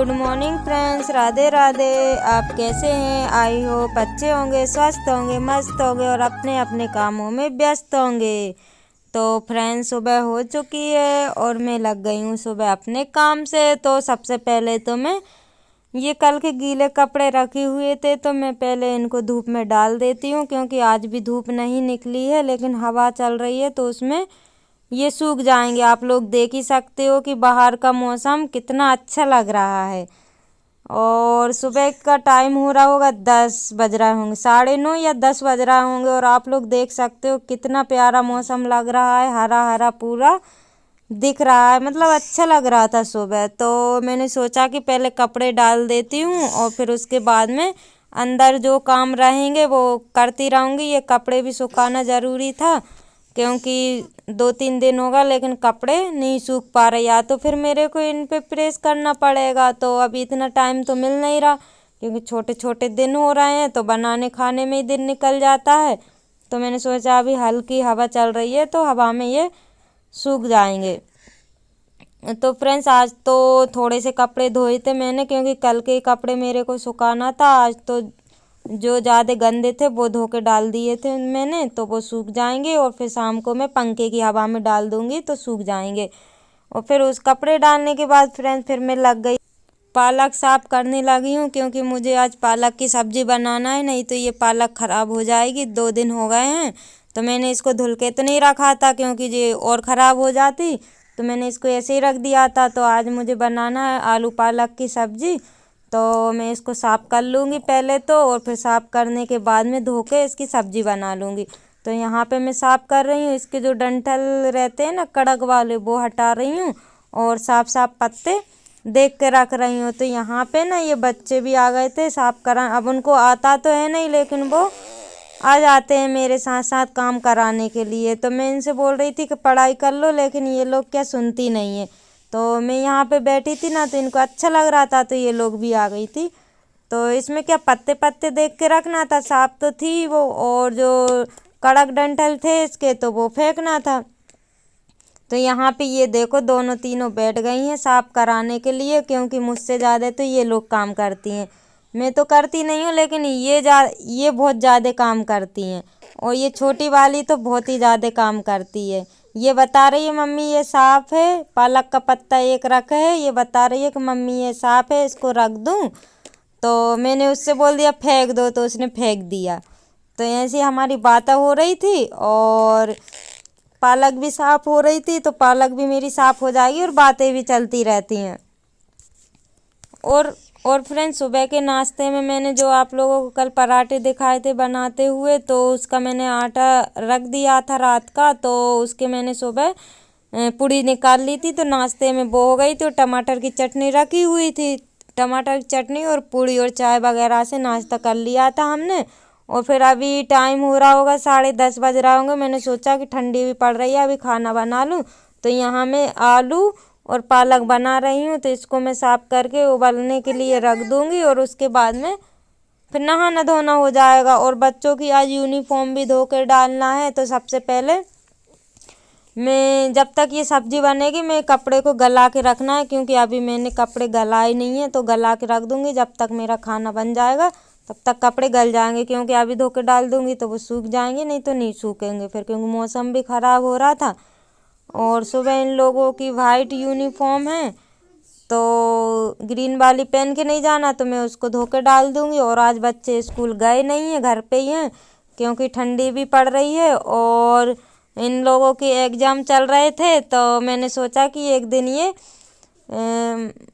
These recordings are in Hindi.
Good morning friends, Radhe Radhe. आप कैसे हैं? आई होप अच्छे होंगे, स्वस्थ होंगे, मस्त होंगे और अपने अपने कामों में व्यस्त होंगे। तो फ्रेंड्स, सुबह हो चुकी है और मैं लग गई हूँ सुबह अपने काम से। तो सबसे पहले तो मैं ये कल के गीले कपड़े रखे हुए थे तो मैं पहले इनको धूप में डाल देती हूँ, क्योंकि आज भी धूप नहीं निकली है लेकिन हवा चल रही है तो उसमें ये सूख जाएंगे। आप लोग देख ही सकते हो कि बाहर का मौसम कितना अच्छा लग रहा है। और सुबह का टाइम हो रहा होगा 10 बज रहे होंगे, 9:30 या 10 बज रहे होंगे। और आप लोग देख सकते हो कितना प्यारा मौसम लग रहा है, हरा हरा पूरा दिख रहा है, मतलब अच्छा लग रहा था सुबह। तो मैंने सोचा कि पहले कपड़े डाल देती हूँ और फिर उसके बाद में अंदर जो काम रहेंगे वो करती रहूँगी। ये कपड़े भी सुखाना ज़रूरी था क्योंकि 2-3 दिन होगा लेकिन कपड़े नहीं सूख पा रहे, या तो फिर मेरे को इन पे प्रेस करना पड़ेगा। तो अभी इतना टाइम तो मिल नहीं रहा क्योंकि छोटे छोटे दिन हो रहे हैं तो बनाने खाने में ही दिन निकल जाता है। तो मैंने सोचा अभी हल्की हवा चल रही है तो हवा में ये सूख जाएंगे। तो फ्रेंड्स, आज तो थोड़े से कपड़े धोए थे मैंने क्योंकि कल के कपड़े मेरे को सुखाना था। आज तो जो ज़्यादा गंदे थे वो धो के डाल दिए थे मैंने, तो वो सूख जाएंगे और फिर शाम को मैं पंखे की हवा में डाल दूंगी तो सूख जाएंगे। और फिर उस कपड़े डालने के बाद फ्रेंड्स फिर मैं लग गई पालक साफ करने लगी हूँ, क्योंकि मुझे आज पालक की सब्ज़ी बनाना है, नहीं तो ये पालक ख़राब हो जाएगी। 2 दिन हो गए हैं तो मैंने इसको धुल के तो नहीं रखा था क्योंकि ये और ख़राब हो जाती, तो मैंने इसको ऐसे ही रख दिया था। तो आज मुझे बनाना है आलू पालक की सब्ज़ी, तो मैं इसको साफ़ कर लूँगी पहले तो, और फिर साफ़ करने के बाद में धो के इसकी सब्ज़ी बना लूँगी। तो यहाँ पे मैं साफ़ कर रही हूँ, इसके जो डंठल रहते हैं ना कड़क वाले वो हटा रही हूँ और साफ साफ पत्ते देख के रख रही हूँ। तो यहाँ पे ना ये बच्चे भी आ गए थे साफ़ करा, अब उनको आता तो है नहीं लेकिन वो आ जाते हैं मेरे साथ साथ काम कराने के लिए। तो मैं इनसे बोल रही थी कि पढ़ाई कर लो, लेकिन ये लोग क्या सुनती नहीं है। तो मैं यहाँ पे बैठी थी ना तो इनको अच्छा लग रहा था तो ये लोग भी आ गई थी। तो इसमें क्या पत्ते पत्ते देख के रखना था, साफ तो थी वो, और जो कड़क डंठल थे इसके तो वो फेंकना था। तो यहाँ पे ये देखो दोनों तीनों बैठ गई हैं साफ कराने के लिए, क्योंकि मुझसे ज़्यादा तो ये लोग काम करती हैं। मैं तो करती नहीं हूँ लेकिन ये बहुत ज़्यादा काम करती हैं, और ये छोटी वाली तो बहुत ही ज़्यादा काम करती है। ये बता रही है मम्मी ये साफ़ है, पालक का पत्ता एक रखा है, ये बता रही है कि मम्मी ये साफ़ है इसको रख दूँ। तो मैंने उससे बोल दिया फेंक दो, तो उसने फेंक दिया। तो ऐसी हमारी बातें हो रही थी और पालक भी साफ़ हो रही थी, तो पालक भी मेरी साफ़ हो जाएगी और बातें भी चलती रहती हैं। और फ्रेंड्स, सुबह के नाश्ते में मैंने जो आप लोगों को कल पराठे दिखाए थे बनाते हुए, तो उसका मैंने आटा रख दिया था रात का, तो उसके मैंने सुबह पूड़ी निकाल ली थी। तो नाश्ते में वो हो गई। तो टमाटर की चटनी रखी हुई थी, टमाटर की चटनी और पूड़ी और चाय वगैरह से नाश्ता कर लिया था हमने। और फिर अभी टाइम हो रहा होगा 10:30 बज रहा होंगे, मैंने सोचा कि ठंडी भी पड़ रही है अभी खाना बना लूँ। तो यहाँ मैं आलू और पालक बना रही हूँ, तो इसको मैं साफ़ करके उबलने के लिए रख दूँगी और उसके बाद में फिर नहाना धोना हो जाएगा। और बच्चों की आज यूनिफॉर्म भी धो के डालना है। तो सबसे पहले मैं जब तक ये सब्ज़ी बनेगी मैं कपड़े को गला के रखना है, क्योंकि अभी मैंने कपड़े गलाए नहीं है, तो गला के रख दूँगी। जब तक मेरा खाना बन जाएगा तब तक कपड़े गल जाएंगे, क्योंकि अभी धो के डाल दूँगी तो वो सूख जाएंगे, नहीं तो नहीं सूखेंगे फिर, क्योंकि मौसम भी ख़राब हो रहा था। और सुबह इन लोगों की वाइट यूनिफॉर्म है तो ग्रीन वाली पहन के नहीं जाना, तो मैं उसको धो के डाल दूँगी। और आज बच्चे स्कूल गए नहीं हैं, घर पे ही हैं, क्योंकि ठंडी भी पड़ रही है और इन लोगों के एग्ज़ाम चल रहे थे। तो मैंने सोचा कि एक दिन ये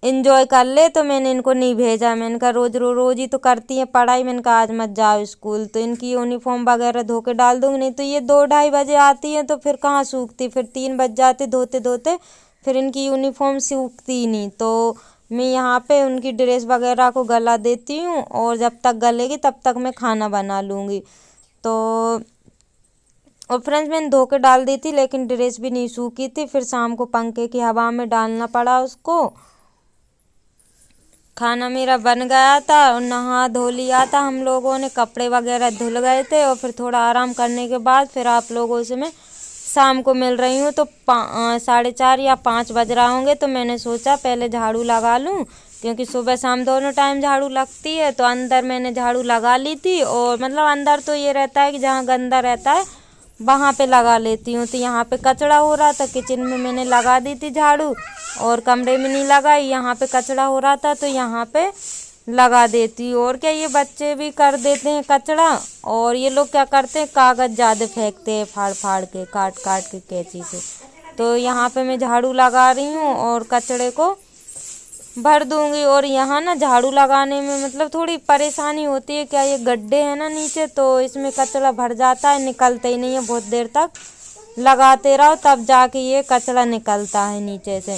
इंजॉय कर ले, तो मैंने इनको नहीं भेजा। मैंने कहा रोज़ ही तो करती हैं पढ़ाई, मैंने कहा आज मत जाओ स्कूल। तो इनकी यूनिफॉर्म वगैरह धो के डाल दूँगी, नहीं तो ये 2-2:30 बजे आती हैं तो फिर कहाँ सूखती, फिर 3 बज जाते धोते धोते, फिर इनकी यूनिफॉर्म सूखती ही नहीं। तो मैं यहाँ पे उनकी ड्रेस वगैरह को गला देती हूँ और जब तक गलेगी तब तक मैं खाना बना लूँगी। तो और फ्रेंड्स, मैंने धो के डाल दी थी लेकिन ड्रेस भी नहीं सूखी थी, फिर शाम को पंखे की हवा में डालना पड़ा उसको। खाना मेरा बन गया था और नहा धो लिया था हम लोगों ने, कपड़े वगैरह धुल गए थे। और फिर थोड़ा आराम करने के बाद फिर आप लोगों से मैं शाम को मिल रही हूँ। तो 4:30 या 5 बज रहा होंगे, तो मैंने सोचा पहले झाड़ू लगा लूँ, क्योंकि सुबह शाम दोनों टाइम झाड़ू लगती है। तो अंदर मैंने झाड़ू लगा ली थी, और मतलब अंदर तो ये रहता है कि जहाँ गंदा रहता है वहाँ पे लगा लेती हूँ। तो यहाँ पे कचरा हो रहा था, किचन में मैंने लगा दी थी झाड़ू, और कमरे में नहीं लगाई, यहाँ पे कचरा हो रहा था तो यहाँ पे लगा देती हूँ। और क्या, ये बच्चे भी कर देते हैं कचरा, और ये लोग क्या करते हैं, कागज़ ज़्यादा फेंकते हैं फाड़ फाड़ के, काट काट के कैंची से। तो यहाँ पे मैं झाड़ू लगा रही हूँ और कचरे को भर दूंगी। और यहाँ ना झाड़ू लगाने में मतलब थोड़ी परेशानी होती है, क्या ये गड्ढे हैं ना नीचे, तो इसमें कचरा भर जाता है, निकलता ही नहीं है। बहुत देर तक लगाते रहो तब जाके ये कचरा निकलता है नीचे से।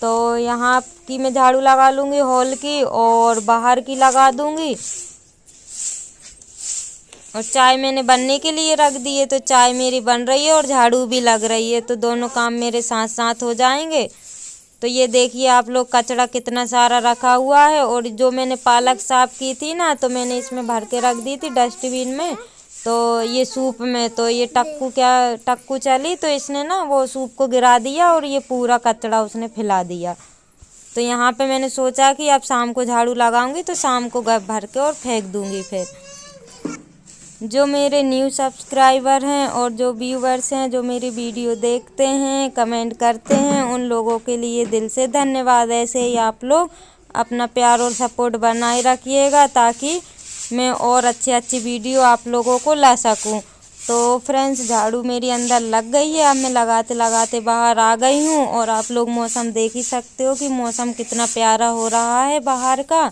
तो यहाँ की मैं झाड़ू लगा लूँगी, हॉल की, और बाहर की लगा दूँगी। और चाय मैंने बनने के लिए रख दी है, तो चाय मेरी बन रही है और झाड़ू भी लग रही है, तो दोनों काम मेरे साथ साथ हो जाएंगे। तो ये देखिए आप लोग, कचरा कितना सारा रखा हुआ है। और जो मैंने पालक साफ़ की थी ना, तो मैंने इसमें भर के रख दी थी डस्टबिन में, तो ये सूप में। तो ये टक्कू चली, तो इसने ना वो सूप को गिरा दिया और ये पूरा कचरा उसने फैला दिया। तो यहाँ पे मैंने सोचा कि अब शाम को झाड़ू लगाऊंगी, तो शाम को भर के और फेंक दूंगी। फिर जो मेरे न्यू सब्सक्राइबर हैं और जो व्यूवर्स हैं, जो मेरी वीडियो देखते हैं, कमेंट करते हैं, उन लोगों के लिए दिल से धन्यवाद। ऐसे ही आप लोग अपना प्यार और सपोर्ट बनाए रखिएगा, ताकि मैं और अच्छी वीडियो आप लोगों को ला सकूं। तो फ्रेंड्स, झाड़ू मेरी अंदर लग गई है, अब मैं लगाते लगाते बाहर आ गई हूँ। और आप लोग मौसम देख ही सकते हो कि मौसम कितना प्यारा हो रहा है बाहर का।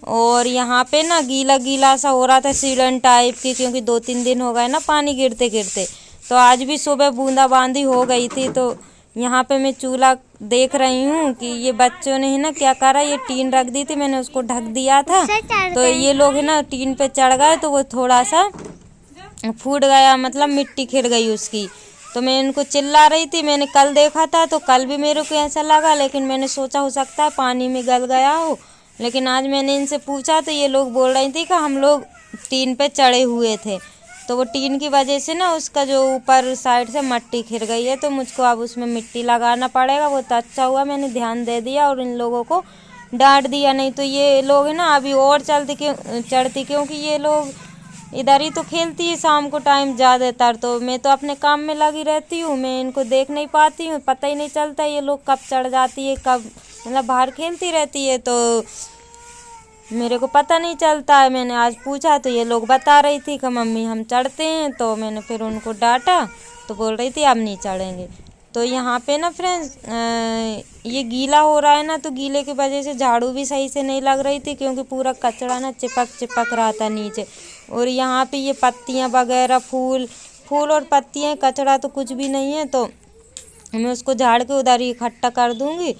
और यहाँ पे ना गीला गीला सा हो रहा था, सीलन टाइप की, क्योंकि 2-3 दिन हो गए ना पानी गिरते गिरते। तो आज भी सुबह बूंदाबांदी हो गई थी। तो यहाँ पे मैं चूल्हा देख रही हूँ कि ये बच्चों ने है ना क्या करा, ये टीन रख दी थी, मैंने उसको ढक दिया था। तो ये लोग है ना टीन पे चढ़ गए, तो वो थोड़ा सा फूट गया, मतलब मिट्टी खिड़ गई उसकी। तो मैं इनको चिल्ला रही थी, मैंने कल देखा था तो कल भी मेरे को ऐसा लगा, लेकिन मैंने सोचा हो सकता है पानी में गल गया हो। लेकिन आज मैंने इनसे पूछा तो ये लोग बोल रही थी कि हम लोग टीन पे चढ़े हुए थे, तो वो टीन की वजह से ना उसका जो ऊपर साइड से मिट्टी खिर गई है, तो मुझको अब उसमें मिट्टी लगाना पड़ेगा। वो तो अच्छा हुआ मैंने ध्यान दे दिया और इन लोगों को डांट दिया, नहीं तो ये लोग है ना अभी और चढ़ती, क्योंकि ये लोग इधर ही तो खेलती है शाम को टाइम ज़्यादातर। तो मैं तो अपने काम में लगी रहती हूँ, मैं इनको देख नहीं पाती हूँ, पता ही नहीं चलता ये लोग कब चढ़ जाती है, कब मतलब बाहर खेलती रहती है, तो मेरे को पता नहीं चलता है। मैंने आज पूछा तो ये लोग बता रही थी कि मम्मी हम चढ़ते हैं, तो मैंने फिर उनको डांटा, तो बोल रही थी अब नहीं चढ़ेंगे। तो यहाँ पे ना फ्रेंड्स, ये गीला हो रहा है ना, तो गीले की वजह से झाड़ू भी सही से नहीं लग रही थी, क्योंकि पूरा कचरा ना चिपक रहा था नीचे। और यहाँ पे ये पत्तियाँ वगैरह, फूल और पत्तियाँ, कचरा तो कुछ भी नहीं है, तो मैं उसको झाड़ के उधर ही इकट्ठा कर दूँगी।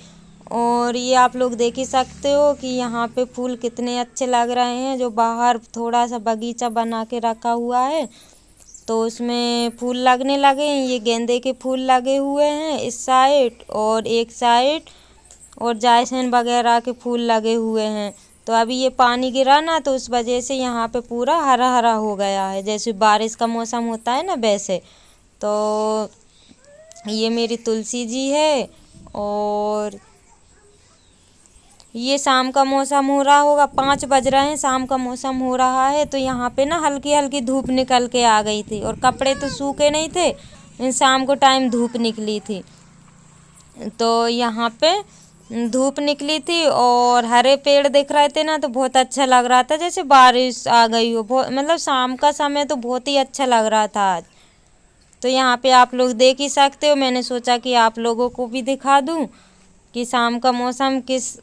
और ये आप लोग देख ही सकते हो कि यहाँ पे फूल कितने अच्छे लग रहे हैं। जो बाहर थोड़ा सा बगीचा बना के रखा हुआ है, तो उसमें फूल लगने लगे हैं। ये गेंदे के फूल लगे हुए हैं इस साइड और एक साइड, और जायफल वगैरह के फूल लगे हुए हैं। तो अभी ये पानी गिरा ना, तो उस वजह से यहाँ पे पूरा हरा हरा हो गया है, जैसे बारिश का मौसम होता है ना वैसे। तो ये मेरी तुलसी जी है, और ये शाम का मौसम हो रहा होगा, 5 बज रहे हैं, शाम का मौसम हो रहा है। तो यहाँ पे ना हल्की हल्की धूप निकल के आ गई थी, और कपड़े तो सूखे नहीं थे, शाम को टाइम धूप निकली थी। तो यहाँ पे धूप निकली थी और हरे पेड़ दिख रहे थे ना, तो बहुत अच्छा लग रहा था, जैसे बारिश आ गई हो। बहुत मतलब शाम का समय तो बहुत ही अच्छा लग रहा था आज। तो यहाँ पे आप लोग देख ही सकते हो, मैंने सोचा कि आप लोगों को भी दिखा दूँ कि शाम का मौसम किस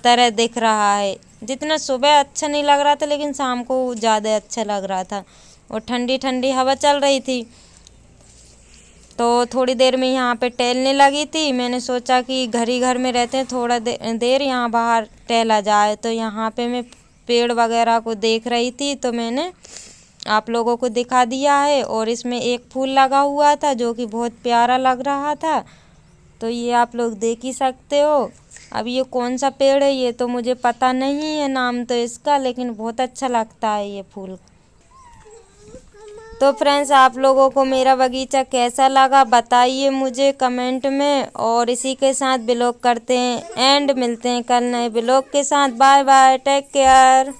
तरह दिख रहा है। जितना सुबह अच्छा नहीं लग रहा था, लेकिन शाम को ज़्यादा अच्छा लग रहा था, और ठंडी ठंडी हवा चल रही थी। तो थोड़ी देर में यहाँ पे टहलने लगी थी। मैंने सोचा कि घर ही घर में रहते हैं, थोड़ा देर यहाँ बाहर टहला जाए। तो यहाँ पे मैं पेड़ वगैरह को देख रही थी, तो मैंने आप लोगों को दिखा दिया है। और इसमें एक फूल लगा हुआ था जो कि बहुत प्यारा लग रहा था, तो ये आप लोग देख ही सकते हो। अब ये कौन सा पेड़ है ये तो मुझे पता नहीं है नाम तो इसका, लेकिन बहुत अच्छा लगता है ये फूल। तो फ्रेंड्स आप लोगों को मेरा बगीचा कैसा लगा बताइए मुझे कमेंट में। और इसी के साथ ब्लॉग करते हैं एंड मिलते हैं कल नए ब्लॉग के साथ। Bye bye, take care.